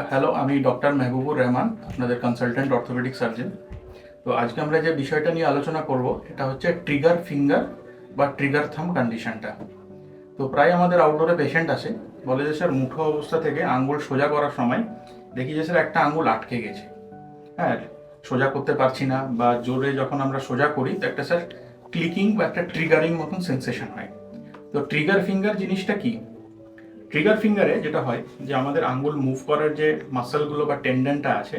Hello, আমি doctor মেহবুবুর Rahman, আপনাদের consultant orthopaedic surgeon. তো আজকে আমরা যে বিষয়টা নিয়ে আলোচনা করব এটা হচ্ছে ট্রিগার ফিঙ্গার বা ট্রিগার থাম্ব কন্ডিশনটা। তো প্রায় আমাদের আউটডোরে পেশেন্ট আসে, বলে যে স্যার মুঠো অবস্থা থেকে আঙ্গুল সোজা করার সময় দেখি যে স্যার একটা আঙ্গুল আটকে গেছে। হ্যাঁ, সোজা করতে পারছি না, বা জোরে যখন আমরা সোজা করি তো একটা স্যার ক্লিকিং বা একটা ট্রিগারিং মতন সেন্সেশন হয়। তো ট্রিগার ফিঙ্গার জিনিসটা কি? ট্রিগার ফিঙ্গারে যেটা হয় যে আমাদের আঙ্গুল মুভ করার যে মাসলগুলো বা টেন্ডনটা আছে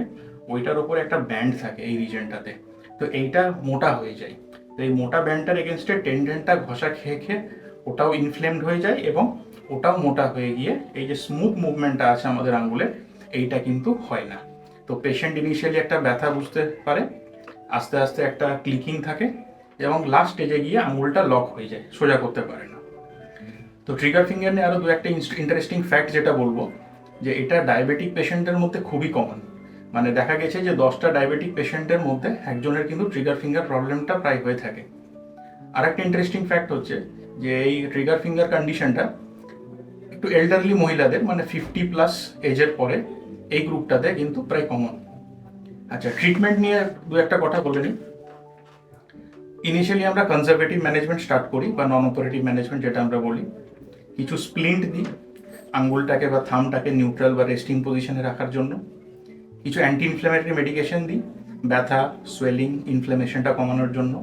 ওইটার ওপরে একটা ব্যান্ড থাকে এই রিজনটাতে। তো এইটা মোটা হয়ে যায়। তো এই মোটা ব্যান্ডটার এগেনস্টে টেন্ডনটা ঘষা খেয়ে খেয়ে ওটাও ইনফ্লেমড হয়ে যায় এবং ওটাও মোটা হয়ে গিয়ে এই যে স্মুথ মুভমেন্টটা আছে আমাদের আঙ্গুলের এইটা কিন্তু হয় না। তো পেশেন্ট ইনিশিয়ালি একটা ব্যথা বুঝতে পারে, আস্তে আস্তে একটা ক্লিকিং থাকে এবং লাস্ট স্টেজে গিয়ে আঙ্গুলটা লক হয়ে যায়, সোজা করতে পারে না। তো ট্রিগার ফিঙ্গার নিয়ে আরও দু একটা ইন্টারেস্টিং ফ্যাক্ট যেটা বলবো, যে এটা ডায়াবেটিক পেশেন্টের মধ্যে খুবই কমন। মানে দেখা গেছে যে 10টা ডায়াবেটিক পেশেন্টের মধ্যে একজনের কিন্তু ট্রিগার ফিঙ্গার প্রবলেমটা প্রায় হয়ে থাকে। আর একটা ইন্টারেস্টিং ফ্যাক্ট হচ্ছে যে এই ট্রিগার ফিঙ্গার কন্ডিশনটা একটু এল্ডারলি মহিলাদের, মানে 50+ এজের পরে এই গ্রুপটাতে কিন্তু প্রায় কমন। আচ্ছা, ট্রিটমেন্ট নিয়ে দু একটা কথা বলে নিই। ইনিশিয়ালি আমরা কনজারভেটিভ ম্যানেজমেন্ট স্টার্ট করি বা নন অপারেটিভ ম্যানেজমেন্ট যেটা আমরা বলি। কিছু স্প্লিন্ট দিই আঙ্গুলটাকে বা থামটাকে নিউট্রাল বা রেস্টিং পজিশনে রাখার জন্য। কিছু অ্যান্টি ইনফ্ল্যামেটরি মেডিকেশন দিই ব্যথা, সোয়েলিং, ইনফ্ল্যামেশনটা কমানোর জন্য।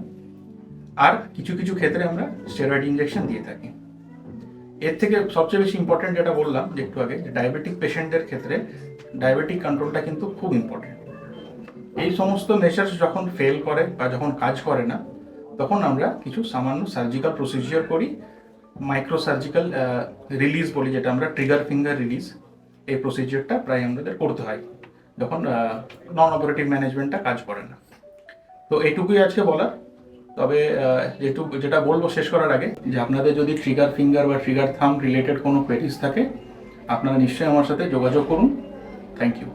আর কিছু কিছু ক্ষেত্রে আমরা স্টেরয়েড ইনজেকশন দিয়ে থাকি। এর থেকে সবচেয়ে বেশি ইম্পর্টেন্ট যেটা বললাম যে একটু আগে, যে ডায়াবেটিক পেশেন্টদের ক্ষেত্রে ডায়াবেটিক কন্ট্রোলটা কিন্তু খুব ইম্পর্টেন্ট। এই সমস্ত মেজার্স যখন ফেল করে বা যখন কাজ করে না, তখন আমরা কিছু সামান্য সার্জিক্যাল প্রসিজিওর করি। মাইক্রো সার্জিক্যাল রিলিজ বলি, যেটা আমরা ট্রিগার ফিঙ্গার রিলিজ। এই প্রসিজিওরটা প্রায় আমাদের করতে হয় যখন নন অপারেটিভ ম্যানেজমেন্টটা কাজ করে না। তো এইটুকুই আজকে বলার। তবে যেটা বলবো শেষ করার আগে, যে আপনাদের যদি ট্রিগার ফিঙ্গার বা ট্রিগার থাম্ব রিলেটেড কোনো কোয়েরিজ থাকে, আপনারা নিশ্চয়ই আমার সাথে যোগাযোগ করুন। Thank you.